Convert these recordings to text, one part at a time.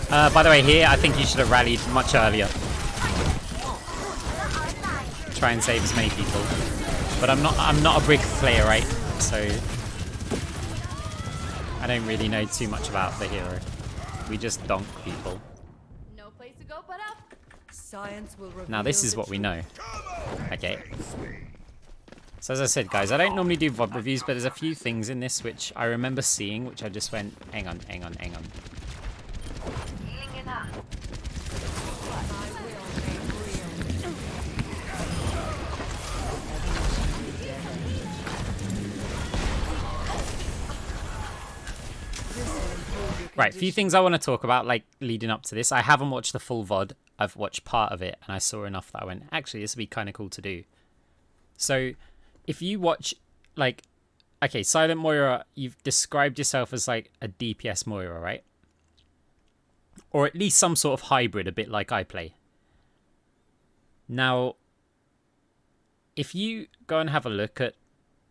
By the way, here, I think you should have rallied much earlier. Try and save as many people. But I'm not a brick player, right? So I don't really know too much about the hero. We just donk people. No place to go but up. Science will reveal Now this is what we know. Okay. So as I said, guys, I don't normally do VOD reviews, but there's a few things in this which I remember seeing, which I just went, hang on. Right, a few things I want to talk about, like, leading up to this. I haven't watched the full VOD. I've watched part of it, and I saw enough that I went, actually, this would be kind of cool to do. So, if you watch, like, okay, SilentMoira, you've described yourself as, like, a DPS Moira, right? Or at least some sort of hybrid, a bit like I play. Now, if you go and have a look at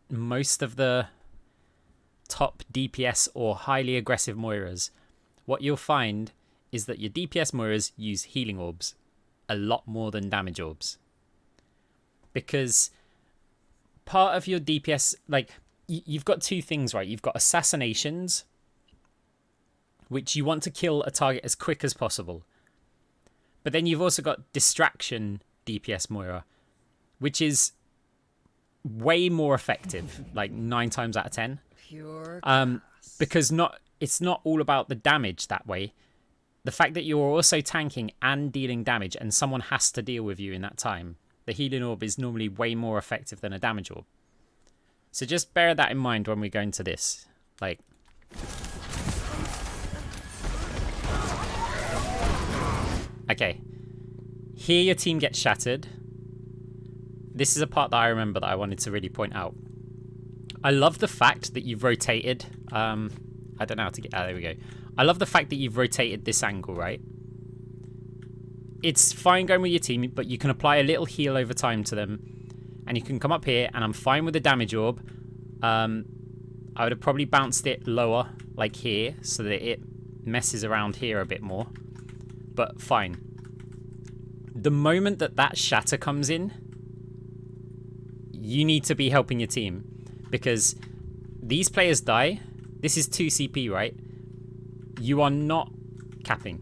most of the top DPS or highly aggressive Moiras, what you'll find is that your DPS Moiras use healing orbs a lot more than damage orbs. Because part of your DPS, like, you've got two things, right? You've got assassinations, which you want to kill a target as quick as possible. But then you've also got distraction DPS Moira, which is way more effective, like 9 times out of 10. Because it's not all about the damage that way. The fact that you're also tanking and dealing damage and someone has to deal with you in that time, the healing orb is normally way more effective than a damage orb. So just bear that in mind when we go into this. Like, okay, here your team gets shattered. This is a part that I remember that I wanted to really point out. I love the fact that you've rotated. I don't know how to get. There we go. I love the fact that you've rotated this angle, right? It's fine going with your team, but you can apply a little heal over time to them. And you can come up here, and I'm fine with the damage orb. I would have probably bounced it lower, like here, so that it messes around here a bit more. But fine. The moment that that shatter comes in, you need to be helping your team. Because these players die. This is 2 CP, right? You are not capping.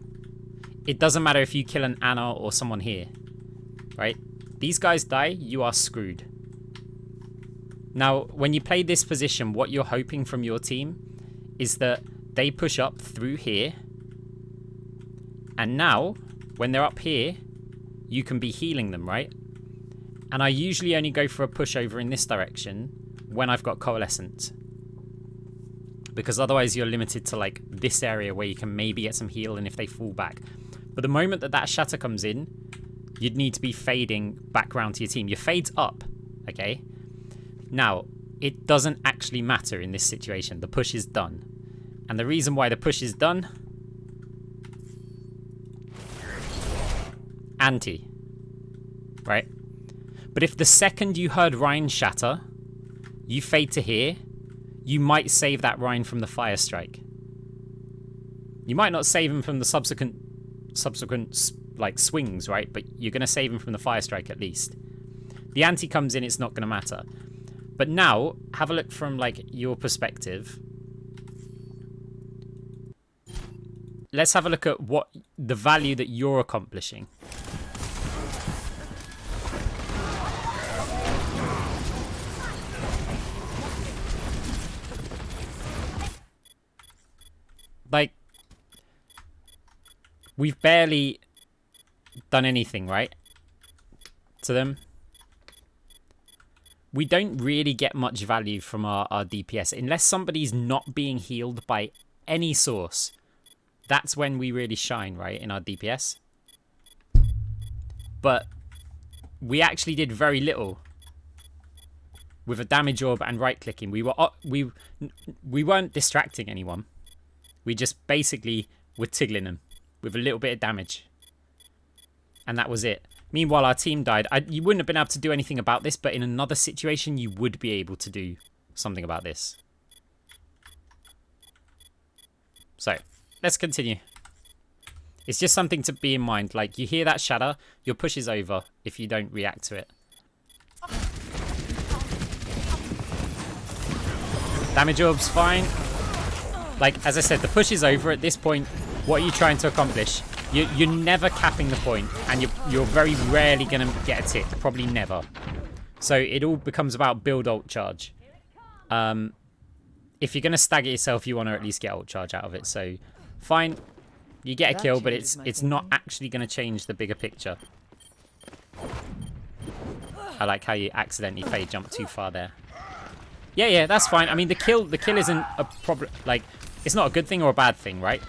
It doesn't matter if you kill an Ana or someone here, right? These guys die, you are screwed. Now, when you play this position, what you're hoping from your team is that they push up through here. And now, when they're up here, you can be healing them, right? And I usually only go for a pushover in this direction when I've got Coalescent. Because otherwise you're limited to, like, this area where you can maybe get some heal and if they fall back. But the moment that that shatter comes in, you'd need to be fading back round to your team. Your fade's up, okay? Now, it doesn't actually matter in this situation. The push is done. And the reason why the push is done... Anti. Right? But if the second you heard Rhine shatter, you fade to here, you might save that Rhine from the fire strike. You might not save him from the subsequent like swings, right? But you're going to save him from the fire strike at least. The anti comes in, it's not going to matter. But now, have a look from, like, your perspective. Let's have a look at what the value that you're accomplishing. Like, we've barely done anything, right? To them. We don't really get much value from our DPS. Unless somebody's not being healed by any source. That's when we really shine, right? In our DPS. But we actually did very little. With a damage orb and right-clicking. We weren't distracting anyone. We just basically were tiggling them with a little bit of damage. And that was it. Meanwhile, our team died. You wouldn't have been able to do anything about this, but in another situation, you would be able to do something about this. So, let's continue. It's just something to be in mind. Like, you hear that shatter, your push is over if you don't react to it. Damage orb's fine. Like, as I said, the push is over at this point. What are you trying to accomplish? You're never capping the point, and you're very rarely going to get a tick. Probably never. So it all becomes about build ult charge. If you're going to stagger yourself, you want to at least get ult charge out of it. So, fine. You get a kill, but it's not actually going to change the bigger picture. I like how you accidentally fade jump too far there. Yeah, that's fine. I mean, the kill isn't a problem. Like, it's not a good thing or a bad thing, right?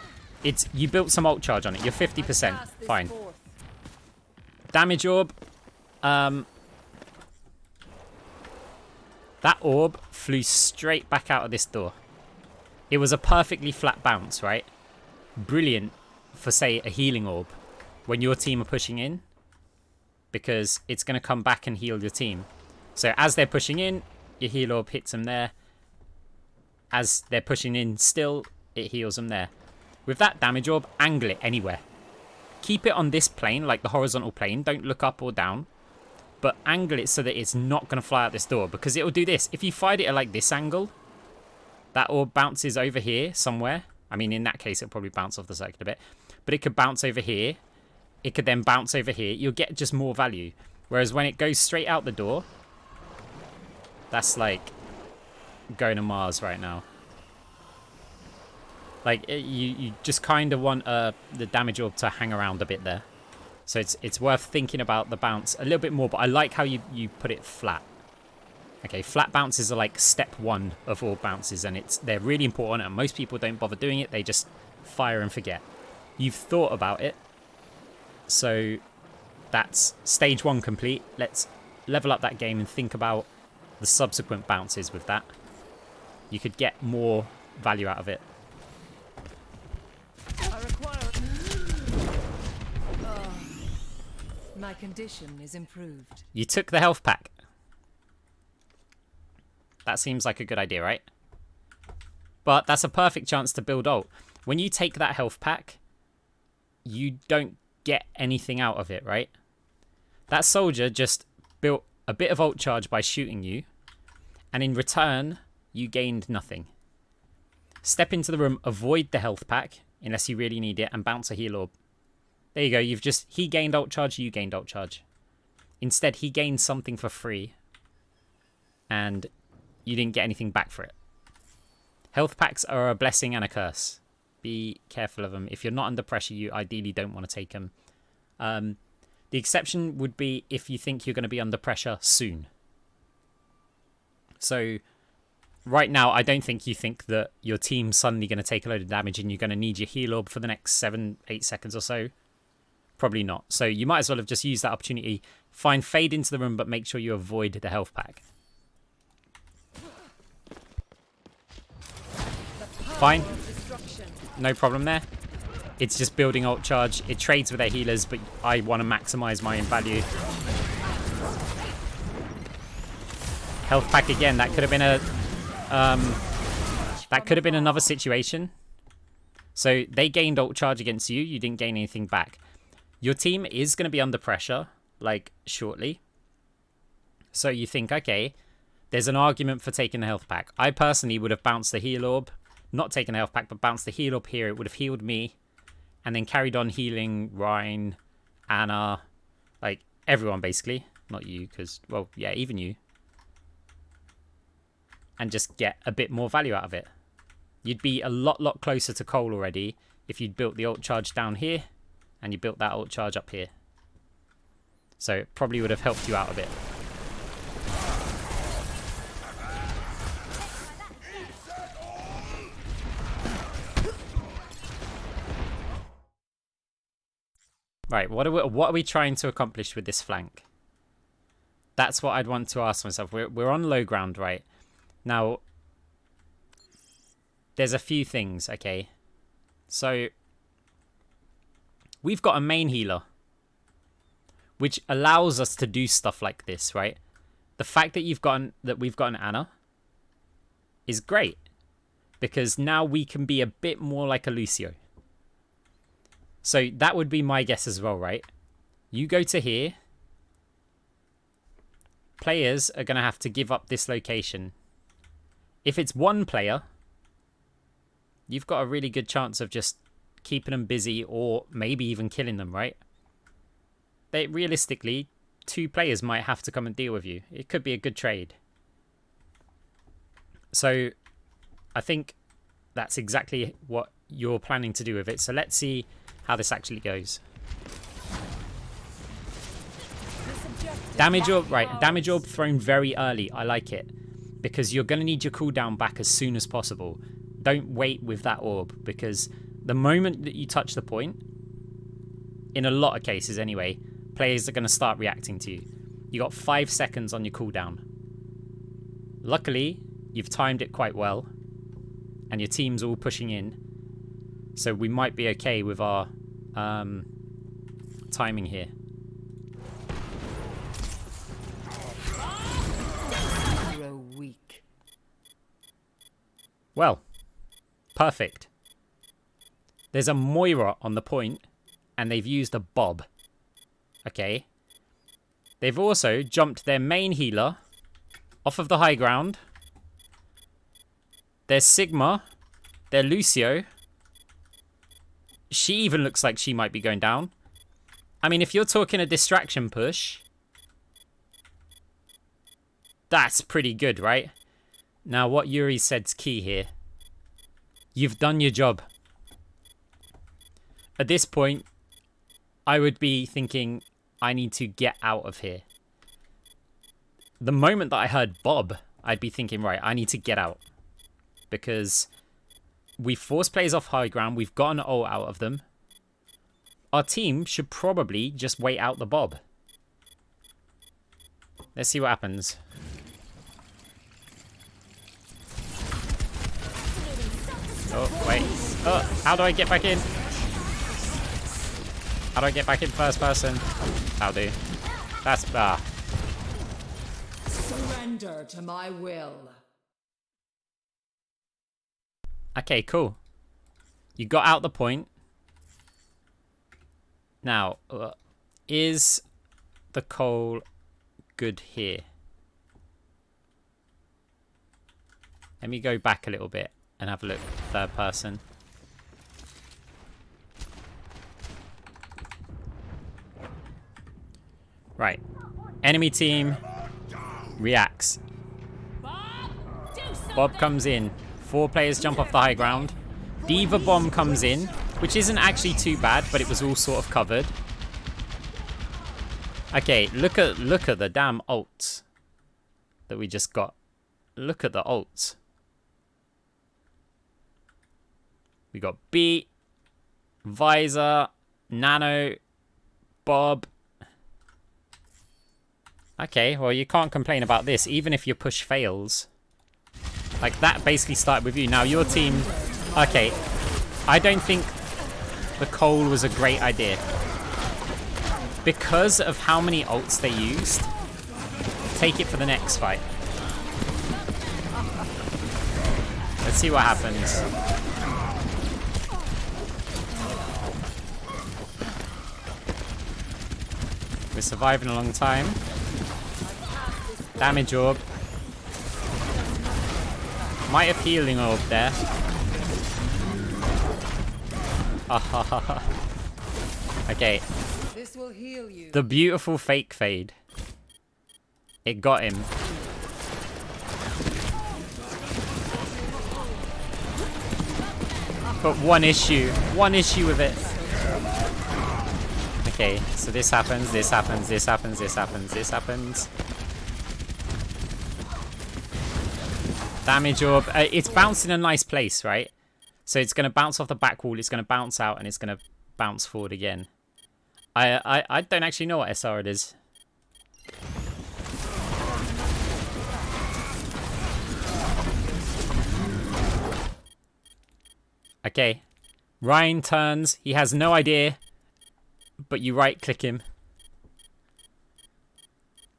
It's you built some ult charge on it. You're 50%. Fine. Damage orb. That orb flew straight back out of this door. It was a perfectly flat bounce, right? Brilliant for, say, a healing orb when your team are pushing in, because it's going to come back and heal your team. So as they're pushing in, your heal orb hits them there. As they're pushing in still, it heals them there. With that damage orb, angle it anywhere. Keep it on this plane, like the horizontal plane. Don't look up or down. But angle it so that it's not going to fly out this door, because it will do this. If you fight it at like this angle, that orb bounces over here somewhere. I mean, in that case, it'll probably bounce off the circuit a bit. But it could bounce over here. It could then bounce over here. You'll get just more value. Whereas when it goes straight out the door, that's like going to Mars right now. Like, you just kind of want the damage orb to hang around a bit there. So it's worth thinking about the bounce a little bit more. But I like how you put it flat. Okay, flat bounces are like step 1 of all bounces. And they're really important. And most people don't bother doing it. They just fire and forget. You've thought about it. So that's stage 1 complete. Let's level up that game and think about the subsequent bounces with that. You could get more value out of it. My condition is improved. You took the health pack. That seems like a good idea, right? But that's a perfect chance to build ult. When you take that health pack, you don't get anything out of it, right? That soldier just built a bit of ult charge by shooting you, and in return, you gained nothing. Step into the room, avoid the health pack, unless you really need it, and bounce a heal orb. There you go, he gained ult charge, you gained ult charge. Instead, he gained something for free, and you didn't get anything back for it. Health packs are a blessing and a curse. Be careful of them. If you're not under pressure, you ideally don't want to take them. The exception would be if you think you're going to be under pressure soon. So, right now, I don't think you think that your team's suddenly going to take a load of damage and you're going to need your heal orb for the next 7-8 seconds or so. Probably not. So you might as well have just used that opportunity. Fade into the room, but make sure you avoid the health pack. Fine. No problem there. It's just building ult charge. It trades with their healers, but I want to maximize my own value. Health pack again. That could have been another situation. So they gained ult charge against you. You didn't gain anything back. Your team is going to be under pressure, like, shortly. So you think, okay, there's an argument for taking the health pack. I personally would have bounced the heal orb. Not taken the health pack, but bounced the heal orb here. It would have healed me. And then carried on healing Ryan, Anna, like, everyone, basically. Not you, because, well, yeah, even you. And just get a bit more value out of it. You'd be a lot closer to Cole already if you'd built the ult charge down here. And you built that ult charge up here. So it probably would have helped you out a bit. Right, what are we trying to accomplish with this flank? That's what I'd want to ask myself. We're on low ground, right? Now, there's a few things, okay? So, we've got a main healer, which allows us to do stuff like this, right? The fact that we've got an Anna is great, because now we can be a bit more like a Lucio. So that would be my guess as well, right? You go to here. Players are going to have to give up this location. If it's one player, you've got a really good chance of just keeping them busy or maybe even killing them, right? Realistically, 2 players might have to come and deal with you. It could be a good trade. So I think that's exactly what you're planning to do with it. So let's see how this actually goes. Damage orb, right, damage orb thrown very early. I like it because you're going to need your cooldown back as soon as possible. Don't wait with that orb, because the moment that you touch the point, in a lot of cases anyway, players are going to start reacting to you. You got 5 seconds on your cooldown. Luckily, you've timed it quite well, and your team's all pushing in, so we might be okay with our timing here. Weak. Well, perfect. There's a Moira on the point, and they've used a Bob. Okay. They've also jumped their main healer off of the high ground. There's Sigma. There's Lucio. She even looks like she might be going down. I mean, if you're talking a distraction push, that's pretty good, right? Now, what Yuri said's key here. You've done your job. At this point, I would be thinking, I need to get out of here. The moment that I heard Bob, I'd be thinking, right, I need to get out. Because we forced players off high ground. We've gotten ult out of them. Our team should probably just wait out the Bob. Let's see what happens. Oh, wait. Oh, how do I get back in? How do I get back in first person? That'll do. That's... Surrender to my will. Okay, cool. You got out the point. Now, is the coal good here? Let me go back a little bit and have a look. Third person. Right. Enemy team reacts. Bob comes in. 4 players jump off the high ground. Diva bomb comes in, which isn't actually too bad, but it was all sort of covered. Okay, look at the damn ults that we just got. Look at the ults. We got Beat, Visor, Nano, Bob. Okay, well, you can't complain about this, even if your push fails. Like, that basically started with you. Now, your team... Okay, I don't think the coal was a great idea. Because of how many ults they used, take it for the next fight. Let's see what happens. We're surviving a long time. Damage orb. Might have healing orb there. Okay. This will heal you. The beautiful fake fade. It got him. But one issue with it. Okay, so this happens, this happens, this happens, this happens, this happens. Damage orb. It's bounced in a nice place, right? So it's going to bounce off the back wall, it's going to bounce out, and it's going to bounce forward again. I don't actually know what SR it is. Okay. Ryan turns. He has no idea. But you right-click him.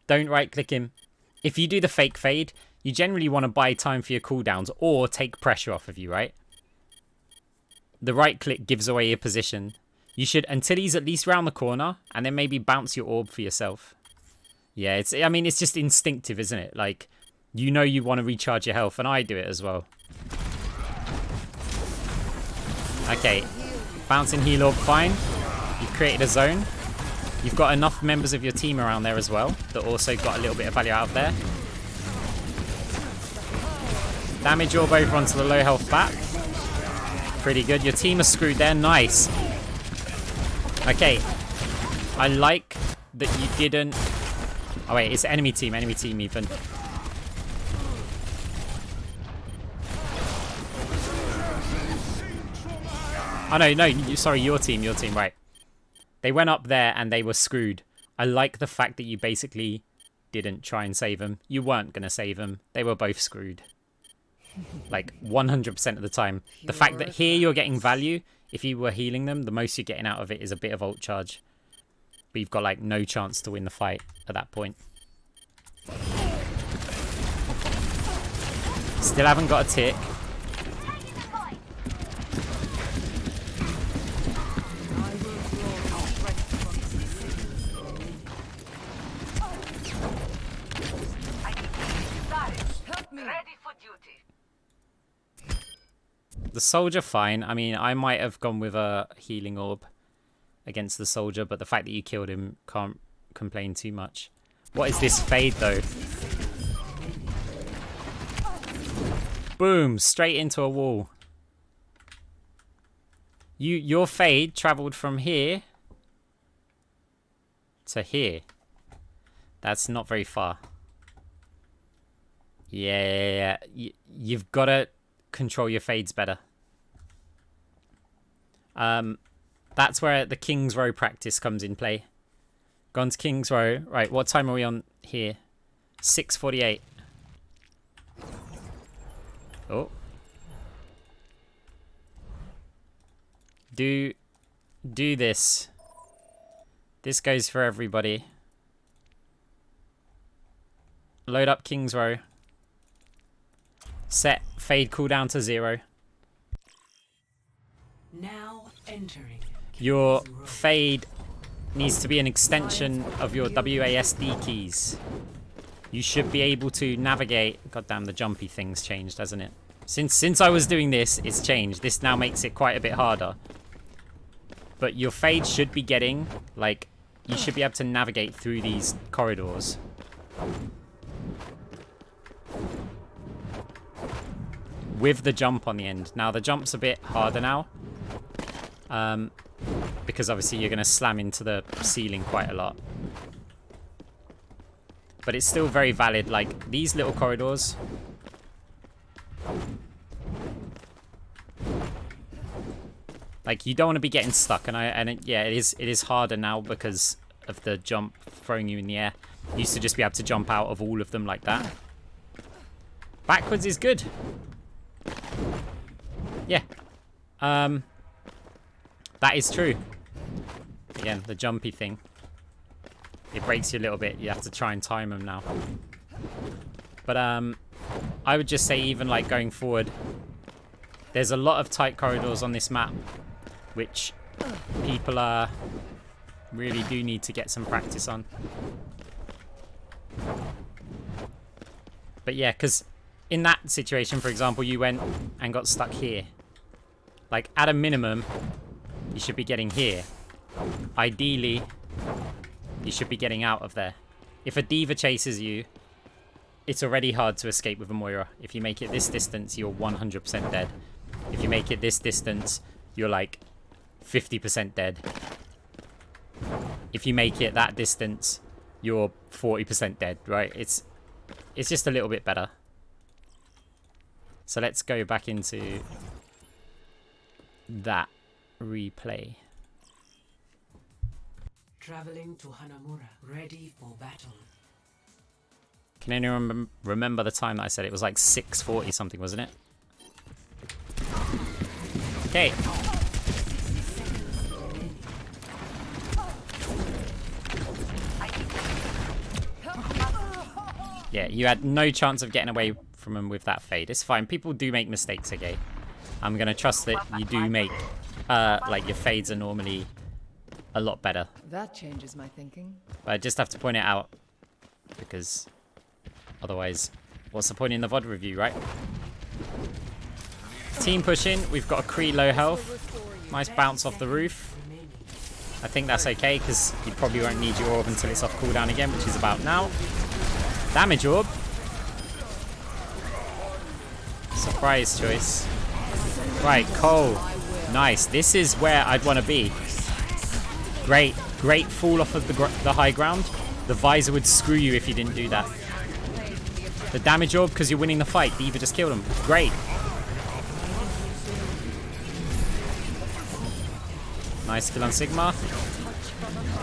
Don't right-click him. If you do the fake fade, you generally want to buy time for your cooldowns or take pressure off of you, right? The right-click gives away your position. You should, until he's at least round the corner, and then maybe bounce your orb for yourself. Yeah, I mean, it's just instinctive, isn't it? Like, you know you want to recharge your health, and I do it as well. Okay, bouncing heal orb, fine. You've created a zone. You've got enough members of your team around there as well that also got a little bit of value out of there. Damage orb over onto the low health back. Pretty good. Your team are screwed there. Nice. Okay. I like that you didn't... Oh, wait. It's enemy team. Enemy team, even. Oh, no. Sorry, your team. Your team. Right. They went up there and they were screwed. I like the fact that you basically didn't try and save them. You weren't going to save them. They were both screwed. Like 100% of the time. The fact that here you're getting value, if you were healing them, the most you're getting out of it is a bit of ult charge. But you've got like no chance to win the fight at that point. Still haven't got a tick. The soldier, fine. I mean, I might have gone with a healing orb against the soldier, but the fact that you killed him, can't complain too much. What is this fade, though? Boom! Straight into a wall. Your fade travelled from here to here. That's not very far. Yeah. You've got to control your fades better. That's where the King's Row practice comes in play. Gone to King's Row. Right, what time are we on here? 6:48. Oh. Do this. This goes for everybody. Load up King's Row. Set fade cooldown to 0. Now entering. Your fade needs to be an extension of your WASD keys. You should be able to navigate. God damn, the jumpy thing's changed, hasn't it? Since I was doing this, it's changed. This now makes it quite a bit harder. But your fade should be getting, like, you should be able to navigate through these corridors. With the jump on the end. Now, the jump's a bit harder now. Because obviously you're going to slam into the ceiling quite a lot. But it's still very valid. Like, these little corridors. Like, you don't want to be getting stuck. Yeah, it is harder now because of the jump throwing you in the air. You used to just be able to jump out of all of them like that. Backwards is good. Yeah. That is true. Again, the jumpy thing. It breaks you a little bit. You have to try and time them now. But I would just say even like going forward, there's a lot of tight corridors on this map, which people really do need to get some practice on. But yeah, because in that situation, for example, you went and got stuck here. Like, at a minimum, you should be getting here. Ideally, you should be getting out of there. If a diva chases you, it's already hard to escape with a Moira. If you make it this distance, you're 100% dead. If you make it this distance, you're like 50% dead. If you make it that distance, you're 40% dead, right? It's just a little bit better. So let's go back into that replay. Traveling to Hanamura, ready for battle. Can anyone remember the time that I said it was like 6:40 something, wasn't it? Okay. Yeah, you had no chance of getting away from him with that fade. It's fine. People do make mistakes, okay? I'm going to trust that you do make, like, your fades are normally a lot better. That changes my thinking. But I just have to point it out, because otherwise, what's the point in the VOD review, right? Team pushing. We've got a Kree low health. Nice bounce off the roof. I think that's okay, because you probably won't need your orb until it's off cooldown again, which is about now. Damage orb. Surprise choice. Right, Cole. Nice. This is where I'd want to be. Great fall off of the high ground. The visor would screw you if you didn't do that. The damage orb, because you're winning the fight. The Eva just killed him. Great. Nice kill on Sigma.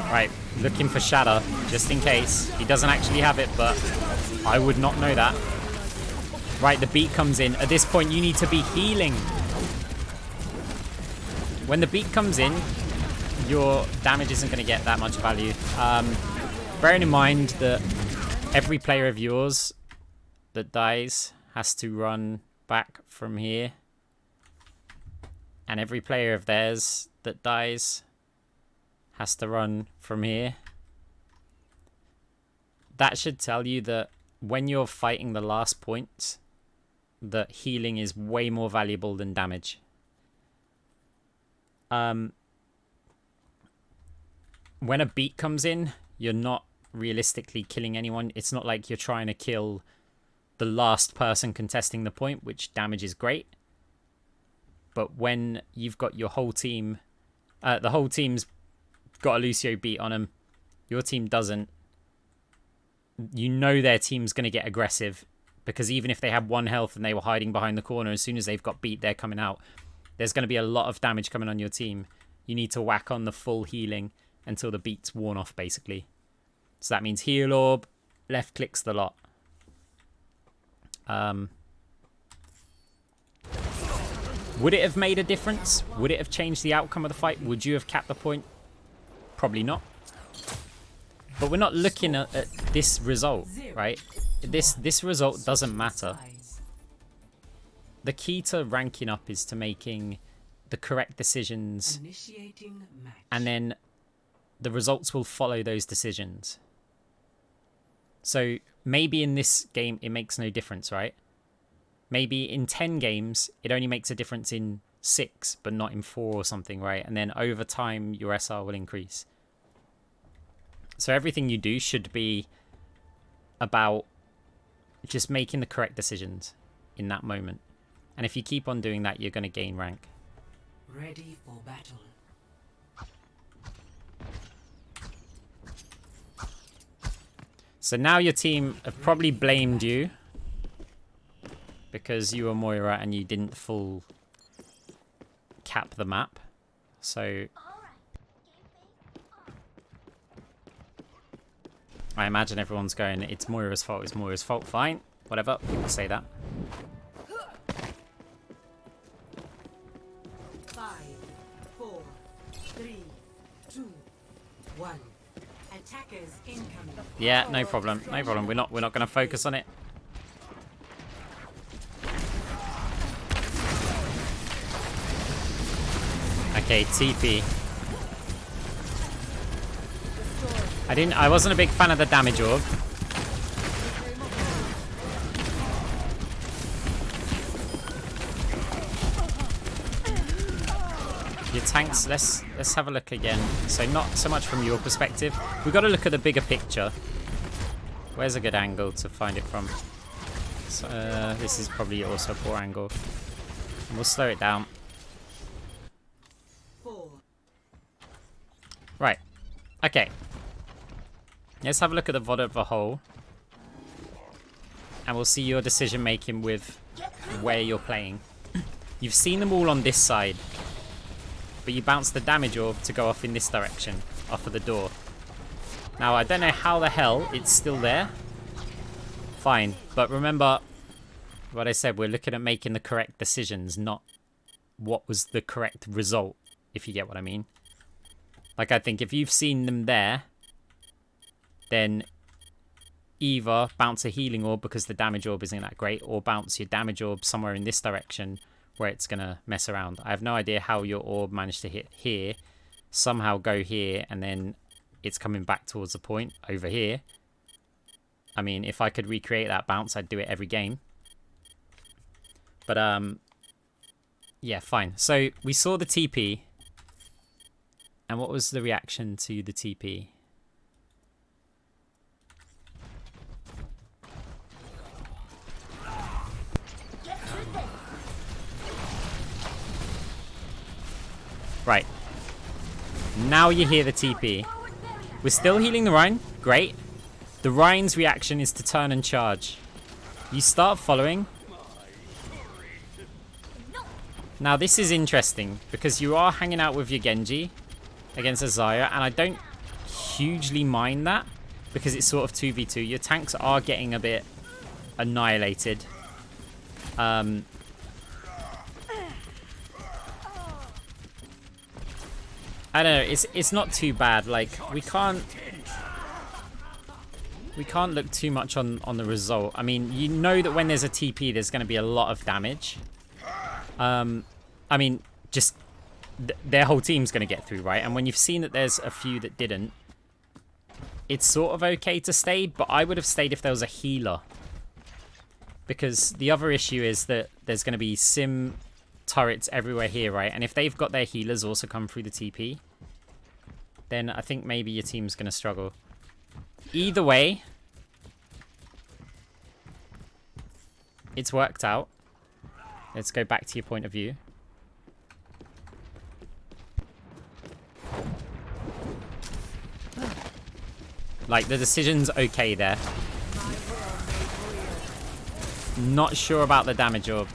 Right, looking for Shatter, just in case. He doesn't actually have it, but I would not know that. Right, the beat comes in. At this point, you need to be healing. When the beat comes in, your damage isn't going to get that much value. Bearing in mind that every player of yours that dies has to run back from here. And every player of theirs that dies has to run from here. That should tell you that when you're fighting the last point, that healing is way more valuable than damage. When a beat comes in, you're not realistically killing anyone. It's not like you're trying to kill the last person contesting the point, which damage is great. But when you've got your whole team, the whole team's got a Lucio beat on them, your team doesn't, you know their team's going to get aggressive, because even if they had 1 health and they were hiding behind the corner, as soon as they've got beat, they're coming out. There's going to be a lot of damage coming on your team. You need to whack on the full healing until the beat's worn off, basically. So that means heal orb, left clicks the lot. Would it have made a difference? Would it have changed the outcome of the fight? Would you have capped the point? Probably not. But we're not looking at this result, right? This result doesn't matter. The key to ranking up is to making the correct decisions, and then the results will follow those decisions. So maybe in this game it makes no difference, right? Maybe in 10 games it only makes a difference in 6, but not in 4 or something, right? And then over time your SR will increase. So everything you do should be about just making the correct decisions in that moment. And if you keep on doing that, you're going to gain rank. Ready for battle. So now your team have probably blamed you because you were Moira and you didn't full cap the map. So I imagine everyone's going, it's Moira's fault, it's Moira's fault. Fine, whatever, people say that. 5, 4, 3, 2, 1. Attackers incoming. Yeah, no problem, no problem. We're not going to focus on it. Okay, TP. I wasn't a big fan of the damage orb. Your tanks, let's have a look again. So not so much from your perspective. We've got to look at the bigger picture. Where's a good angle to find it from? So, this is probably also a poor angle. And we'll slow it down. 4. Right. Okay. Let's have a look at the VOD of a whole. And we'll see your decision making with where you're playing. You've seen them all on this side. But you bounce the damage orb to go off in this direction, off of the door. Now, I don't know how the hell it's still there. Fine. But remember what I said, we're looking at making the correct decisions, not what was the correct result, if you get what I mean. Like, I think if you've seen them there, then either bounce a healing orb because the damage orb isn't that great, or bounce your damage orb somewhere in this direction where it's going to mess around. I have no idea how your orb managed to hit here, somehow go here, and then it's coming back towards the point over here. I mean, if I could recreate that bounce, I'd do it every game. But, yeah, fine. So, we saw the TP. And what was the reaction to the TP? Right. Now you hear the TP. We're still healing the Rhine. Great. The Rhine's reaction is to turn and charge. You start following. Now this is interesting because you are hanging out with your Genji against a Zarya, and I don't hugely mind that because it's sort of 2v2. Your tanks are getting a bit annihilated. I don't know, it's not too bad. Like, we can't look too much on the result. I mean, you know that when there's a TP, there's going to be a lot of damage. I mean, just their whole team's going to get through, right? And when you've seen that there's a few that didn't, it's sort of okay to stay, but I would have stayed if there was a healer. Because the other issue is that there's going to be sim turrets everywhere here, right? And if they've got their healers also come through the TP, then I think maybe your team's going to struggle. Either way, it's worked out. Let's go back to your point of view. Like, the decision's okay there. Not sure about the damage orb.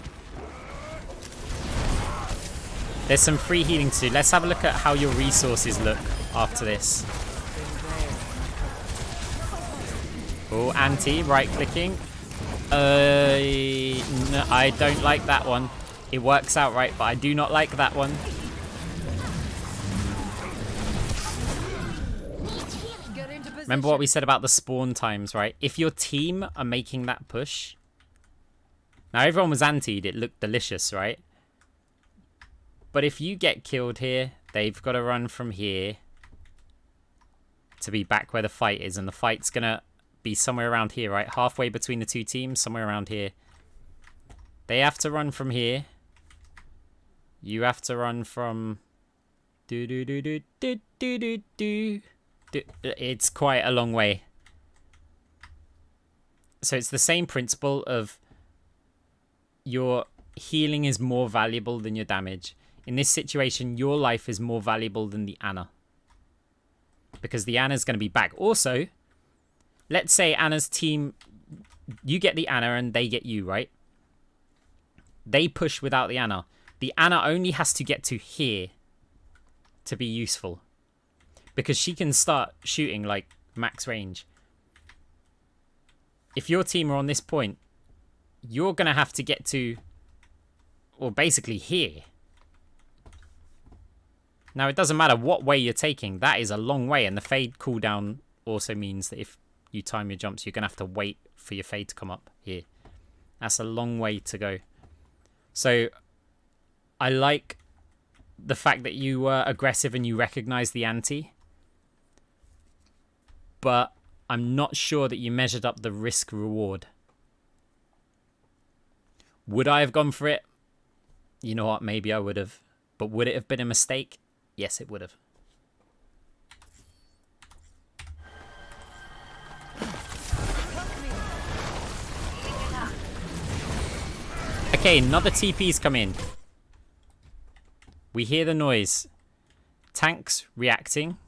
There's some free healing too. Let's have a look at how your resources look after this. Oh, anti, right-clicking. No, I don't like that one. It works out right, but I do not like that one. Remember what we said about the spawn times, right? If your team are making that push... Now, everyone was anti'd. It looked delicious, right? But if you get killed here, they've got to run from here to be back where the fight is. And the fight's going to be somewhere around here, right? Halfway between the two teams, somewhere around here. They have to run from here. You have to run from... It's quite a long way. So it's the same principle of your healing is more valuable than your damage. In this situation, your life is more valuable than the Ana. Because the Ana's going to be back. Also, let's say Ana's team... You get the Ana and they get you, right? They push without the Ana. The Ana only has to get to here to be useful. Because she can start shooting, like, max range. If your team are on this point, you're going to have to get to... Well, basically here. Now, it doesn't matter what way you're taking. That is a long way. And the fade cooldown also means that if you time your jumps, you're going to have to wait for your fade to come up here. That's a long way to go. So, I like the fact that you were aggressive and you recognize the anti. But I'm not sure that you measured up the risk-reward. Would I have gone for it? You know what? Maybe I would have. But would it have been a mistake? Yes, it would have. Okay, another TP's come in. We hear the noise. Tanks reacting.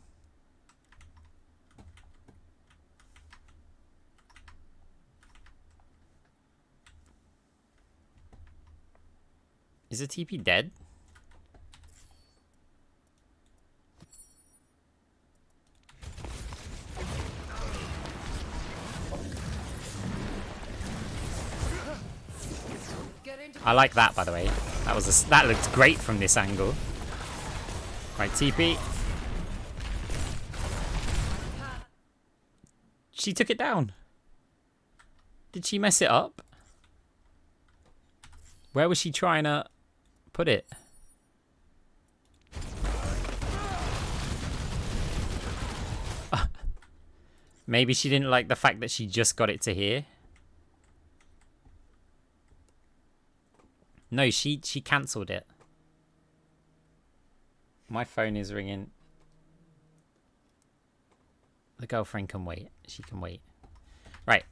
Is the TP dead? I like that, by the way. That looked great from this angle. Right, TP. She took it down. Did she mess it up? Where was she trying to put it? Maybe she didn't like the fact that she just got it to here. No, she cancelled it. My phone is ringing. The girlfriend can wait. She can wait. Right.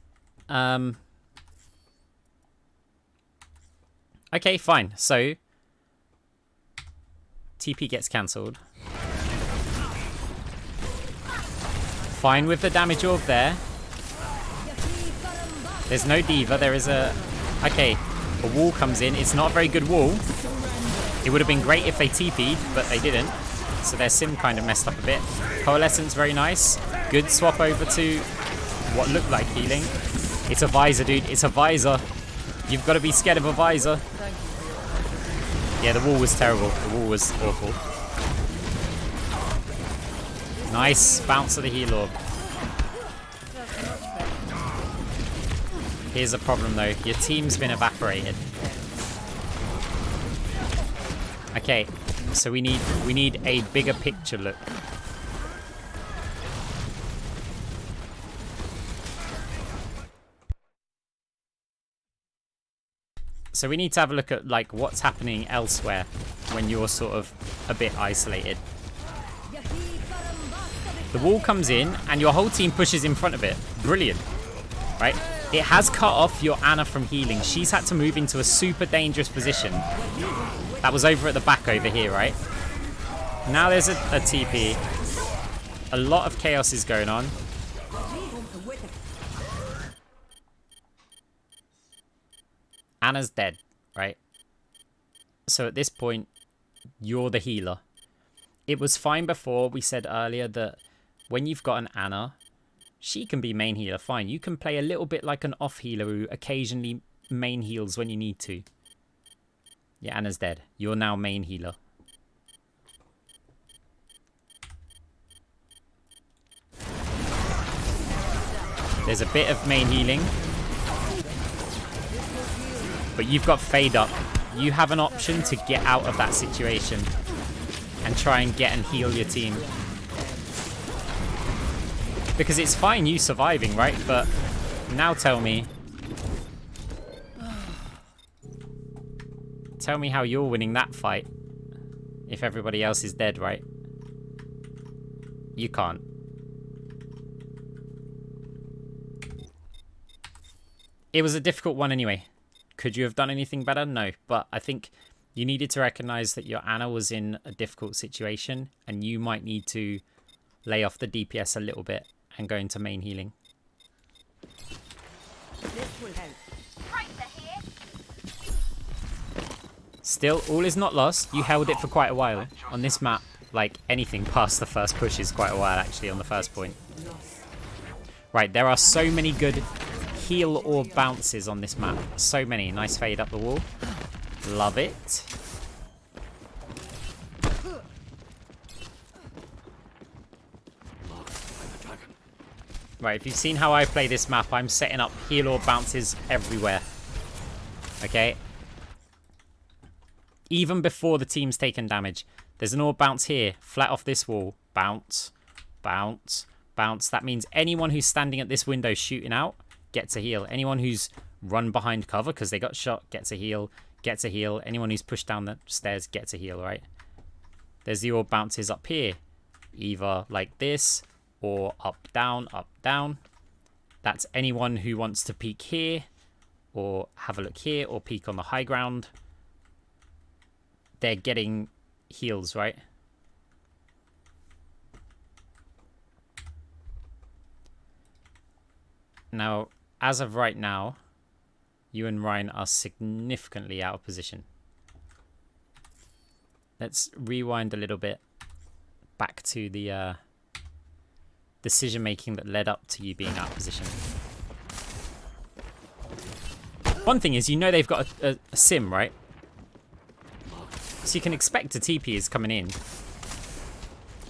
Okay, fine. So TP gets cancelled. Fine with the damage orb there. There's no diva. There is a... Okay, a wall comes in. It's not a very good wall. It would have been great if they TP'd, but they didn't. So their sim kind of messed up a bit. Coalescence, very nice. Good swap over to what looked like healing. It's a visor, dude. It's a visor. You've got to be scared of a visor. Yeah, the wall was terrible. The wall was awful. Nice bounce of the heal orb. Here's a problem though. Your team's been evaporated. Okay, so we need a bigger picture look. So we need to have a look at like what's happening elsewhere when you're sort of a bit isolated. The wall comes in and your whole team pushes in front of it. Brilliant, right? It has cut off your Ana from healing. She's had to move into a super dangerous position. That was over at the back over here, right? Now there's a TP. A lot of chaos is going on. Ana's dead, right? So at this point, you're the healer. It was fine before. We said earlier that when you've got an Ana, she can be main healer, fine. You can play a little bit like an off healer who occasionally main heals when you need to. Yeah, Ana's dead. You're now main healer. There's a bit of main healing. But you've got Fade up. You have an option to get out of that situation and try and get and heal your team. Because it's fine you surviving, right? But now tell me. Tell me how you're winning that fight if everybody else is dead, right? You can't. It was a difficult one anyway. Could you have done anything better? No. But I think you needed to recognize that your Ana was in a difficult situation and you might need to lay off the DPS a little bit and go into main healing. This will help. Still, all is not lost. You held it for quite a while. On this map, like anything past the first push is quite a while actually on the first point. Right, there are so many good heal or bounces on this map. So many. Nice fade up the wall. Love it. Right, if you've seen how I play this map, I'm setting up heal or bounces everywhere. Okay? Even before the team's taken damage. There's an orb bounce here. Flat off this wall. Bounce. Bounce. Bounce. That means anyone who's standing at this window shooting out gets a heal. Anyone who's run behind cover because they got shot gets a heal. Gets a heal. Anyone who's pushed down the stairs gets a heal, right? There's the orb bounces up here. Either like this or up, down, up, down. That's anyone who wants to peek here or have a look here or peek on the high ground. They're getting heals, right? Now, as of right now, you and Ryan are significantly out of position. Let's rewind a little bit back to the decision making that led up to you being out of position. One thing is, you know they've got a sim, right? So you can expect a TP is coming in.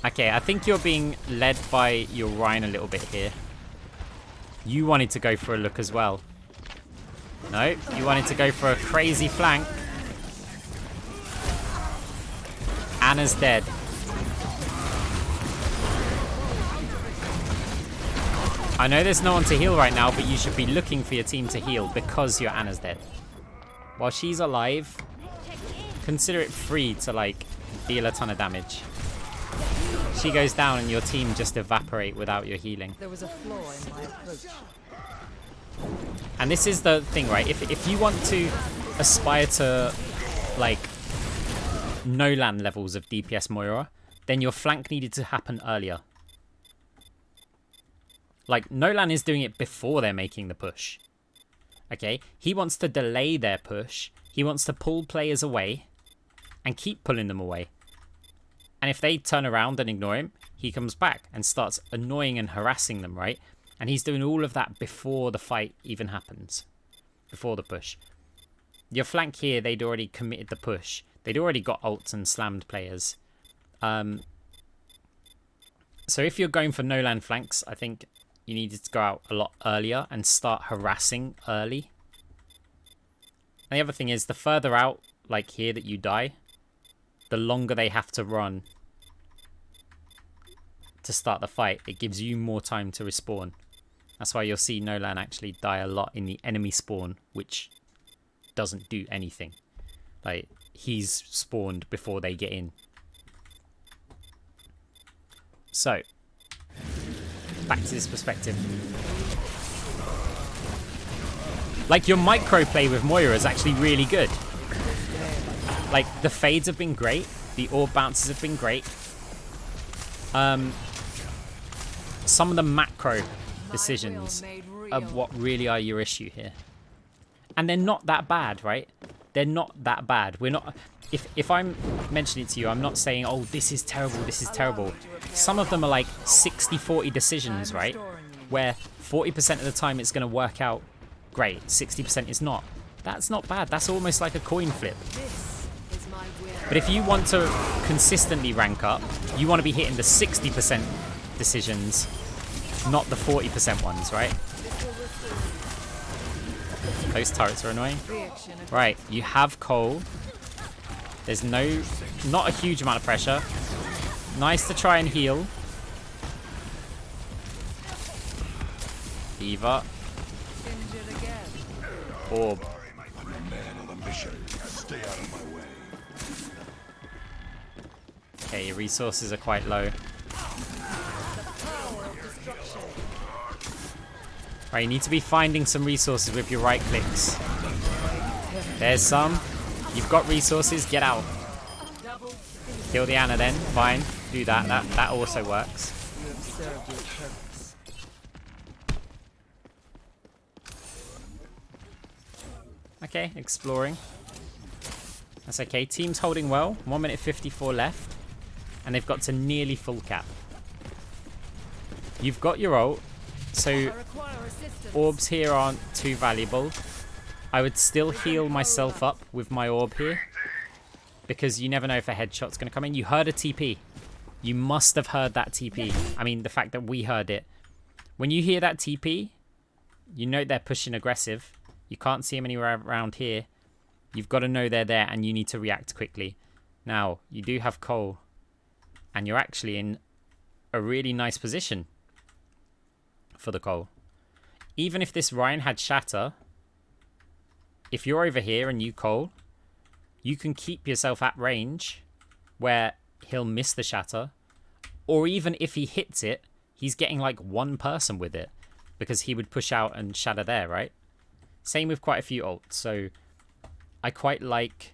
Okay, I think you're being led by your Ryan a little bit here. You wanted to go for a look as well. No, you wanted to go for a crazy flank. Ana's dead. I know there's no one to heal right now, but you should be looking for your team to heal because your Ana's dead. While she's alive, consider it free to, like, deal a ton of damage. She goes down and your team just evaporate without your healing. There was a flaw in my approach. And this is the thing, right? If you want to aspire to, like, no-land levels of DPS Moira, then your flank needed to happen earlier. Like, no-land is doing it before they're making the push. Okay? He wants to delay their push. He wants to pull players away and keep pulling them away. And if they turn around and ignore him, he comes back and starts annoying and harassing them, right? And he's doing all of that before the fight even happens. Before the push. Your flank here, they'd already committed the push. They'd already got ults and slammed players. So if you're going for no-land flanks, I think you needed to go out a lot earlier and start harassing early. And the other thing is, the further out, like here, that you die, the longer they have to run to start the fight. It gives you more time to respawn. That's why you'll see no-land actually die a lot in the enemy spawn, which doesn't do anything. Like, he's spawned before they get in. So, back to this perspective. Like, your micro play with Moira is actually really good. Like, the fades have been great. The orb bounces have been great. Some of the macro decisions are what really are your issue here. And they're not that bad, right? They're not that bad. We're not... If I'm mentioning it to you, I'm not saying, oh, this is terrible, this is terrible. Some of them are like 60-40 decisions, right? Where 40% of the time it's going to work out great, 60% is not. That's not bad. That's almost like a coin flip. But if you want to consistently rank up, you want to be hitting the 60% decisions, not the 40% ones, right? Those turrets are annoying. Right, you have Cole. There's not a huge amount of pressure. Nice to try and heal. Eva. Orb. Okay, your resources are quite low. Right, you need to be finding some resources with your right clicks. There's some. You've got resources, get out. Kill the Ana then, fine. Do that, that also works. Okay, exploring. That's okay, team's holding well. 1 minute 54 left. And they've got to nearly full cap. You've got your ult. So, orbs here aren't too valuable. I would still heal myself up with my orb here. Because you never know if a headshot's going to come in. You heard a TP. You must have heard that TP. I mean, the fact that we heard it. When you hear that TP, you know they're pushing aggressive. You can't see them anywhere around here. You've got to know they're there and you need to react quickly. Now, you do have Cole. And you're actually in a really nice position for the Cole. Even if this Ryan had Shatter, if you're over here and you Cole, you can keep yourself at range where he'll miss the Shatter. Or even if he hits it, he's getting like one person with it because he would push out and Shatter there, right? Same with quite a few ults. So I quite like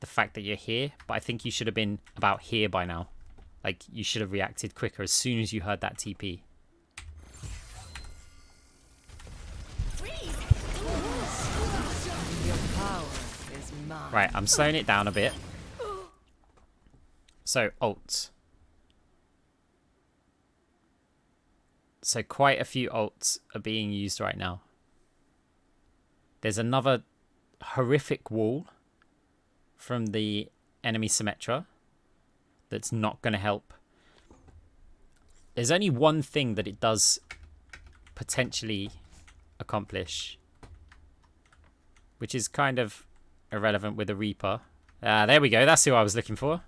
the fact that you're here, but I think you should have been about here by now. Like, you should have reacted quicker as soon as you heard that TP. Right, I'm slowing it down a bit. So, ults. So quite a few ults are being used right now. There's another horrific wall from the enemy Symmetra that's not going to help. There's only one thing that it does potentially accomplish, which is kind of irrelevant with a Reaper. There we go. That's who I was looking for.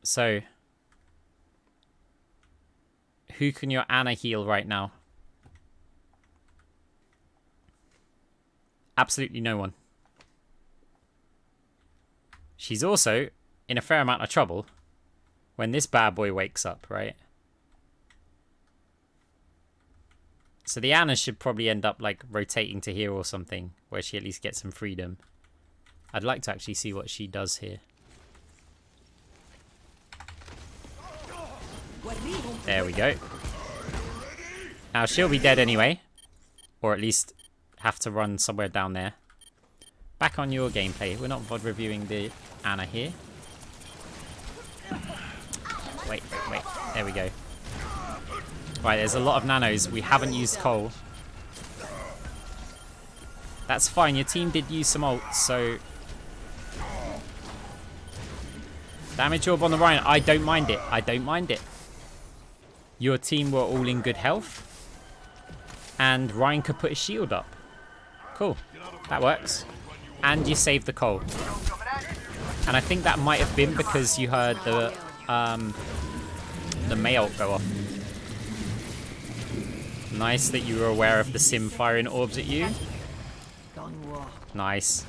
So, Who can your Ana heal right now? Absolutely no one. She's also in a fair amount of trouble when this bad boy wakes up, right? So the Ana should probably end up like rotating to here or something, where she at least gets some freedom. I'd like to actually see what she does here. There we go. Now she'll be dead anyway, or at least have to run somewhere down there. Back on your gameplay. We're not VOD reviewing the Ana here. Wait. There we go. Right, there's a lot of nanos. We haven't used Cole. That's fine. Your team did use some ults, so... Damage orb on the Ryan. I don't mind it. I don't mind it. Your team were all in good health. And Ryan could put his shield up. Cool. That works. And you saved the Cole. And I think that might have been because you heard the Mei ult go off. Nice that you were aware of the Sim firing orbs at you. Nice.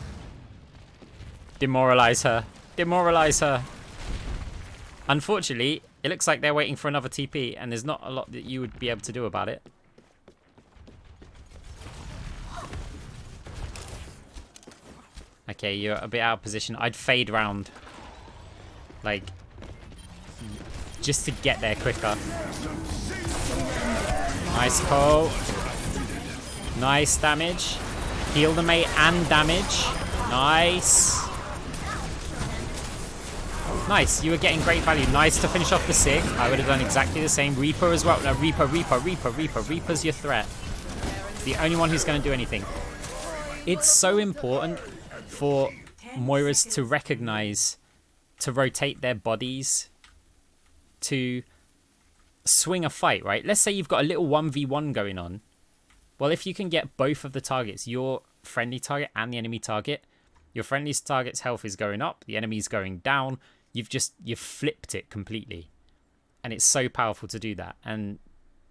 Demoralize her. Demoralize her. Unfortunately, it looks like they're waiting for another TP, and there's not a lot that you would be able to do about it. Okay, you're a bit out of position. I'd fade round. Like, just to get there quicker. Nice Cole. Nice damage. Heal the mate and damage. Nice. Nice, you were getting great value. Nice to finish off the Sig. I would have done exactly the same. Reaper as well. No, Reaper. Reaper's your threat. It's the only one who's going to do anything. It's so important for Moiras to recognize, to rotate their bodies, to swing a fight, right? Let's say you've got a little 1v1 going on. Well, if you can get both of the targets, your friendly target and the enemy target, your friendly target's health is going up, the enemy's going down. You've flipped it completely. And it's so powerful to do that. And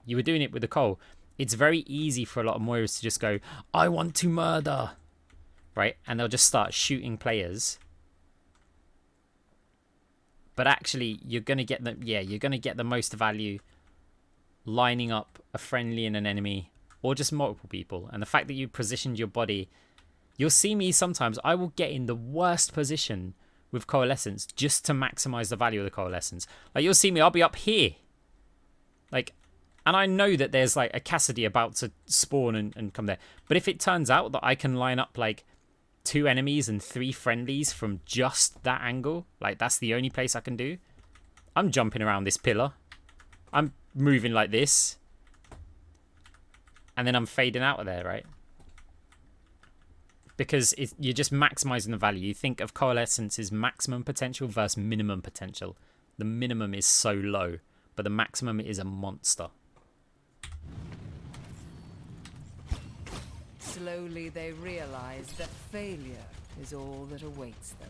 you were doing it with the Cole. It's very easy for a lot of Moiras to just go, I want to murder. Right? And they'll just start shooting players. But actually, you're going to get you're going to get the most value lining up a friendly and an enemy, or just multiple people. And the fact that you positioned your body, you'll see me sometimes, I will get in the worst position with Coalescence just to maximize the value of the Coalescence. Like, you'll see me, I'll be up here. Like, and I know that there's like a Cassidy about to spawn and come there. But if it turns out that I can line up like 2 enemies and 3 friendlies from just that angle, like that's the only place I can do, I'm jumping around this pillar. I'm moving like this. And then I'm fading out of there, right? Because you're just maximizing the value. You think of Coalescence's maximum potential versus minimum potential. The minimum is so low, but the maximum is a monster. Slowly they realize that failure is all that awaits them.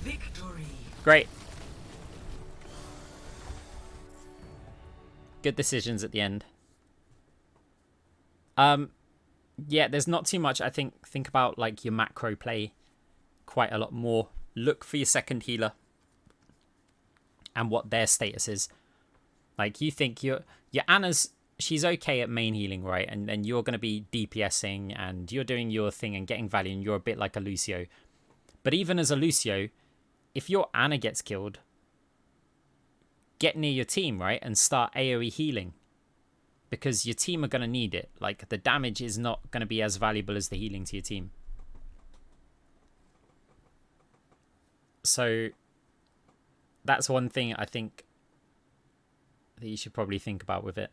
Victory. Great. Good decisions at the end. Yeah, there's not too much. I think about like your macro play quite a lot more. Look for your second healer and what their status is. Like, you think your Ana's, she's okay at main healing, right? And you're going to be DPSing and you're doing your thing and getting value, and you're a bit like a Lucio. But even as a Lucio, if your Ana gets killed, get near your team, right? And start AoE healing. Because your team are going to need it. Like, the damage is not going to be as valuable as the healing to your team. So, that's one thing I think that you should probably think about with it.